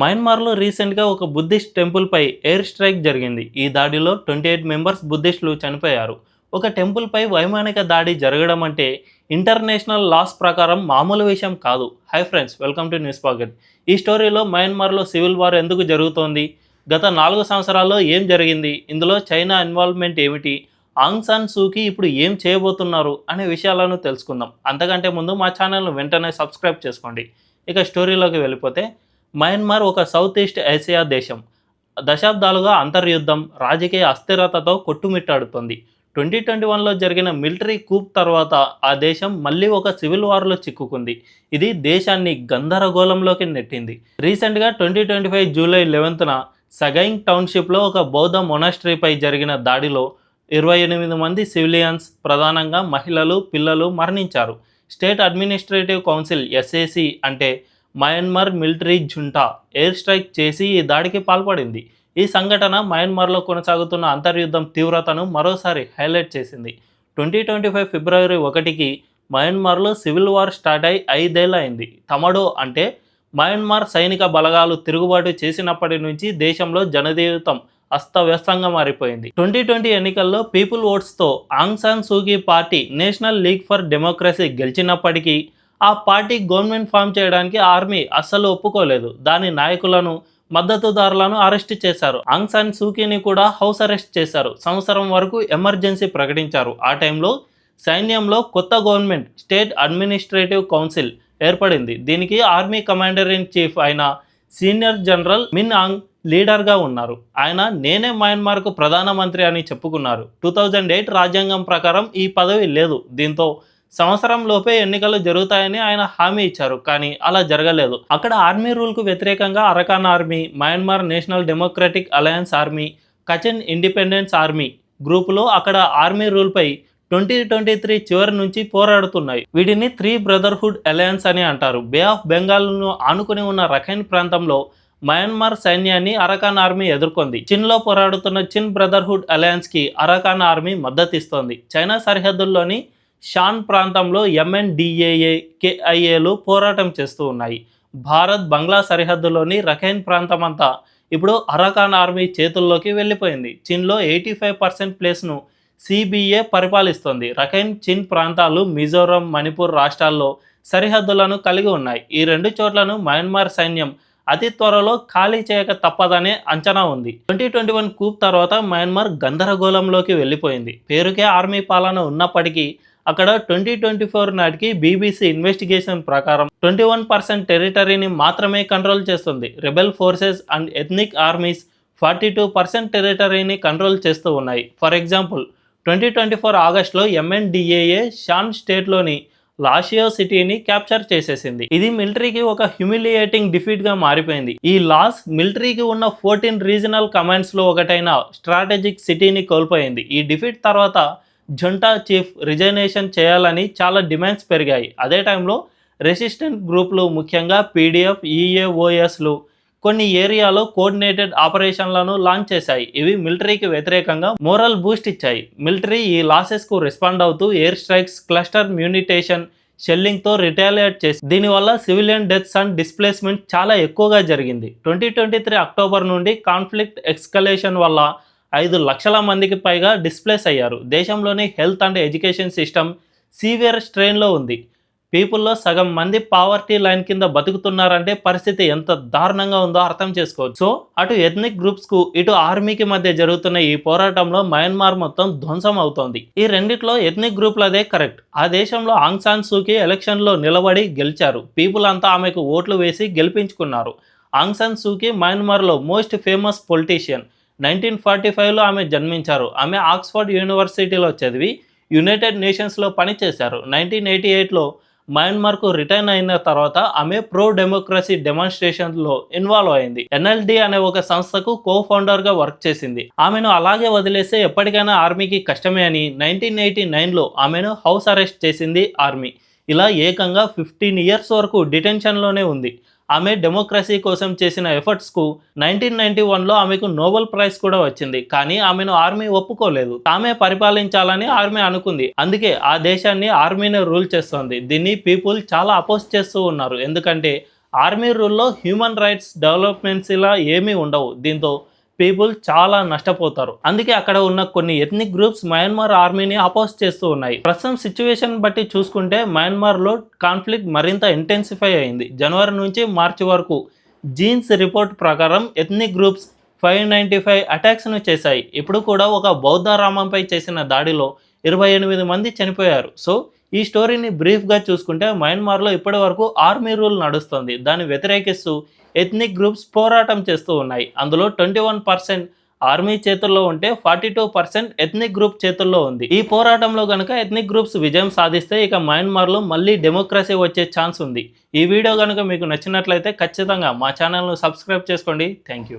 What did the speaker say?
మయన్మార్లో రీసెంట్గా ఒక Buddhist టెంపుల్పై air strike జరిగింది. ఈ దాడిలో 28 మెంబర్స్ బుద్ధిస్టులు చనిపోయారు. ఒక టెంపుల్పై వైమానిక దాడి జరగడం అంటే ఇంటర్నేషనల్ లాస్ ప్రకారం మామూలు విషయం కాదు. Hi friends, welcome to news pocket. ఈ స్టోరీలో మయన్మార్లో సివిల్ వార్ ఎందుకు జరుగుతోంది, గత 4 సంవత్సరాల్లో ఏం జరిగింది, ఇందులో చైనా ఇన్వాల్వ్మెంట్ ఏమిటి, ఆంగ్ సాన్ సూకీ ఇప్పుడు ఏం చేయబోతున్నారు అనే విషయాలను తెలుసుకుందాం. అంతకంటే ముందు మా ఛానల్ను వెంటనే సబ్స్క్రైబ్ చేసుకోండి. ఇక స్టోరీలోకి వెళ్ళిపోతే, మయన్మార్ ఒక సౌత్ ఈస్ట్ ఏషియా దేశం. దశాబ్దాలుగా అంతర్యుద్ధం, రాజకీయ అస్థిరతతో కొట్టుమిట్టాడుతోంది. 2021లో జరిగిన మిలిటరీ కూప్ తర్వాత ఆ దేశం మళ్ళీ ఒక సివిల్ వార్లో చిక్కుకుంది. ఇది దేశాన్ని గందరగోళంలోకి నెట్టింది. రీసెంట్గా 2025 జూలై 11న సగైంగ్ టౌన్షిప్లో ఒక బౌద్ధ మొనాస్ట్రీపై జరిగిన దాడిలో 28 మంది సివిలియన్స్, ప్రధానంగా మహిళలు, పిల్లలు మరణించారు. స్టేట్ అడ్మినిస్ట్రేటివ్ కౌన్సిల్ ఎస్ఏసి అంటే Myanmar military junta air strike చేసి ఈ దాడికి పాల్పడింది. ఈ సంఘటన మయన్మార్లో కొనసాగుతున్న అంతర్యుద్ధం తీవ్రతను మరోసారి హైలైట్ చేసింది. 2025 ఫిబ్రవరి 1కి మయన్మార్లో సివిల్ వార్ స్టార్ట్ అయి 5 ఏళ్ళు అయింది. తమడో అంటే మయన్మార్ సైనిక బలగాలు తిరుగుబాటు చేసినప్పటి నుంచి దేశంలో జనజీవితం అస్తవ్యస్తంగా మారిపోయింది. 2020 ఎన్నికల్లో పీపుల్ ఓట్స్తో Aung San Suu Kyi party National League for Democracy గెలిచినప్పటికీ ఆ పార్టీ గవర్నమెంట్ ఫామ్ చేయడానికి ఆర్మీ అస్సలు ఒప్పుకోలేదు. దాని నాయకులను, మద్దతుదారులను అరెస్ట్ చేశారు. ఆంగ్ సాన్ సూకీని కూడా హౌస్ అరెస్ట్ చేశారు. సంవత్సరం వరకు ఎమర్జెన్సీ ప్రకటించారు. ఆ టైంలో సైన్యంలో కొత్త గవర్నమెంట్ స్టేట్ అడ్మినిస్ట్రేటివ్ కౌన్సిల్ ఏర్పడింది. దీనికి ఆర్మీ కమాండర్ ఇన్ చీఫ్ అయిన సీనియర్ జనరల్ మిన్ ఆంగ్ లీడర్గా ఉన్నారు. ఆయన నేనే మయన్మార్కు ప్రధానమంత్రి అని చెప్పుకున్నారు. 2008 రాజ్యాంగం ప్రకారం ఈ పదవి లేదు. దీంతో సంవత్సరం లోపే ఎన్నికలు జరుగుతాయని ఆయన హామీ ఇచ్చారు. కానీ అలా జరగలేదు. అక్కడ ఆర్మీ రూల్కు వ్యతిరేకంగా Arakan army, Myanmar national democratic alliance army, కచిన్ independence army గ్రూపులో అక్కడ ఆర్మీ రూల్పై 2023 చివరి నుంచి పోరాడుతున్నాయి. వీటిని 3 బ్రదర్హుడ్ అలయన్స్ అని అంటారు. బే ఆఫ్ బెంగాల్ను ఆనుకుని ఉన్న రఖైన్ ప్రాంతంలో మయన్మార్ సైన్యాన్ని అరకాన్ ఆర్మీ ఎదుర్కొంది. చిన్లో పోరాడుతున్న చిన్ బ్రదర్హుడ్ అలయన్స్కి అరకాన్ ఆర్మీ మద్దతిస్తోంది. చైనా సరిహద్దుల్లోని షాన్ ప్రాంతంలో ఎంఎన్డిఏఏ, కేఐఏలు పోరాటం చేస్తూ ఉన్నాయి. భారత్ బంగ్లా సరిహద్దులోని రఖైన్ ప్రాంతం అంతా ఇప్పుడు అరకాన్ ఆర్మీ చేతుల్లోకి వెళ్ళిపోయింది. చిన్లో 85% ప్లేస్ను సిబిఏ పరిపాలిస్తోంది. రఖైన్, చిన్ ప్రాంతాలు మిజోరం, మణిపూర్ రాష్ట్రాల్లో సరిహద్దులను కలిగి ఉన్నాయి. ఈ 2 చోట్లను మయన్మార్ సైన్యం అతి త్వరలో ఖాళీ చేయక తప్పదనే అంచనా ఉంది. 2021 కూప్ తర్వాత మయన్మార్ గందరగోళంలోకి వెళ్ళిపోయింది. పేరుకే ఆర్మీ పాలన ఉన్నప్పటికీ అక్కడ 2024 నాటికి బీబీసీ ఇన్వెస్టిగేషన్ ప్రకారం 21% టెరిటరీని మాత్రమే కంట్రోల్ చేస్తుంది. Rebel forces and ethnic armies 42% టెరిటరీని కంట్రోల్ చేస్తూ ఉన్నాయి. ఫర్ ఎగ్జాంపుల్ 2024 ఆగస్టులో ఎంఎన్డిఏఏ షాన్ స్టేట్లోని లాషియో సిటీని క్యాప్చర్ చేసేసింది. ఇది మిలిటరీకి ఒక హ్యూమిలియేటింగ్ డిఫీట్గా మారిపోయింది. ఈ లాస్ మిలిటరీకి ఉన్న 14 రీజనల్ కమాండ్స్లో ఒకటైన స్ట్రాటజిక్ సిటీని కోల్పోయింది. ఈ డిఫీట్ తర్వాత జుంటా చీఫ్ రిజైనేషన్ చేయాలని చాలా డిమాండ్స్ పెరిగాయి. అదే టైంలో రెసిస్టెంట్ గ్రూపులు, ముఖ్యంగా పీడిఎఫ్, ఈఏఓఎస్లు కొన్ని ఏరియాలో కోఆర్డినేటెడ్ ఆపరేషన్లను లాంచ్ చేశాయి. ఇవి మిలిటరీకి వ్యతిరేకంగా మోరల్ బూస్ట్ ఇచ్చాయి. మిలిటరీ ఈ లాసెస్కు రెస్పాండ్ అవుతూ ఎయిర్ స్ట్రైక్స్, క్లస్టర్ మ్యూనిటేషన్, షెల్లింగ్తో రిటాలియేట్ చేసి దీనివల్ల సివిలియన్ డెత్స్ అండ్ డిస్ప్లేస్మెంట్ చాలా ఎక్కువగా జరిగింది. 2023 అక్టోబర్ నుండి కాన్ఫ్లిక్ట్ ఎక్స్కలేషన్ వల్ల 5 లక్షల మందికి పైగా డిస్ప్లేస్ అయ్యారు. దేశంలోని health and education system severe స్ట్రెయిన్లో ఉంది. పీపుల్లో సగం మంది పావర్టీ లైన్ కింద బతుకుతున్నారంటే పరిస్థితి ఎంత దారుణంగా ఉందో అర్థం చేసుకోవచ్చు. సో అటు ఎథ్నిక్ గ్రూప్స్కు, ఇటు ఆర్మీకి మధ్య జరుగుతున్న ఈ పోరాటంలో మయన్మార్ మొత్తం ధ్వంసం అవుతోంది. ఈ రెండిట్లో ఎథ్నిక్ గ్రూప్లదే కరెక్ట్. ఆ దేశంలో ఆంగ్ సాన్ సూకీ ఎలక్షన్లో నిలబడి గెలిచారు. పీపుల్ అంతా ఆమెకు ఓట్లు వేసి గెలిపించుకున్నారు. ఆంగ్ సాన్ సూకీ మయన్మార్లో మోస్ట్ ఫేమస్ పొలిటీషియన్. 1945లో ఆమె జన్మించారు. ఆమె ఆక్స్ఫర్డ్ యూనివర్సిటీలో చదివి యునైటెడ్ నేషన్స్లో పనిచేశారు. 1988లో మయన్మార్కు రిటర్న్ అయిన తర్వాత ఆమె ప్రో డెమోక్రసీ డెమాన్స్ట్రేషన్లో ఇన్వాల్వ్ అయింది. ఎన్ఎల్డి అనే ఒక సంస్థకు కో-ఫౌండర్గా వర్క్ చేసింది. ఆమెను అలాగే వదిలేస్తే ఎప్పటికైనా ఆర్మీకి కష్టమే అని 1989లో ఆమెను హౌస్ అరెస్ట్ చేసింది ఆర్మీ. ఇలా ఏకంగా 15 ఇయర్స్ వరకు డిటెన్షన్లోనే ఉంది. ఆమె డెమోక్రసీ కోసం చేసిన ఎఫర్ట్స్కు 1991లో ఆమెకు నోబెల్ ప్రైజ్ కూడా వచ్చింది. కానీ ఆమెను ఆర్మీ ఒప్పుకోలేదు. తామే పరిపాలించాలని ఆర్మీ అనుకుంది. అందుకే ఆ దేశాన్ని ఆర్మీనే రూల్ చేస్తోంది. దీన్ని పీపుల్ చాలా అపోజ్ చేస్తూ ఉన్నారు. ఎందుకంటే ఆర్మీ రూల్లో హ్యూమన్ రైట్స్ డెవలప్మెంట్స్ ఇలా ఏమీ ఉండవు. దీంతో పీపుల్ చాలా నష్టపోతారు. అందుకే అక్కడ ఉన్న కొన్ని ఎథ్నిక్ గ్రూప్స్ మయన్మార్ ఆర్మీని అపోజ్ చేస్తూ ఉన్నాయి. ప్రస్తుతం సిచ్యువేషన్ బట్టి చూసుకుంటే మయన్మార్లో కాన్ఫ్లిక్ట్ మరింత ఇంటెన్సిఫై అయింది. జనవరి నుంచి మార్చి వరకు జీన్స్ రిపోర్ట్ ప్రకారం ఎథ్నిక్ గ్రూప్స్ 595 అటాక్స్ను చేశాయి. ఇప్పుడు కూడా ఒక బౌద్ధ రామంపై చేసిన దాడిలో 28 మంది చనిపోయారు. సో ఈ స్టోరీని బ్రీఫ్గా చూసుకుంటే మయన్మార్లో ఇప్పటి వరకు ఆర్మీ రూల్ నడుస్తుంది. దాన్ని వ్యతిరేకిస్తూ ఎథ్నిక్ గ్రూప్స్ పోరాటం చేస్తూ ఉన్నాయి. అందులో 21% ఆర్మీ చేతుల్లో ఉంటే 42% ఎథ్నిక్ గ్రూప్ చేతుల్లో ఉంది. ఈ పోరాటంలో గనుక ఎథ్నిక్ గ్రూప్స్ విజయం సాధిస్తే ఇక మయన్మార్లో మళ్ళీ డెమోక్రసీ వచ్చే ఛాన్స్ ఉంది. ఈ వీడియో కనుక మీకు నచ్చినట్లయితే ఖచ్చితంగా మా ఛానల్ను సబ్స్క్రైబ్ చేసుకోండి. Thank you.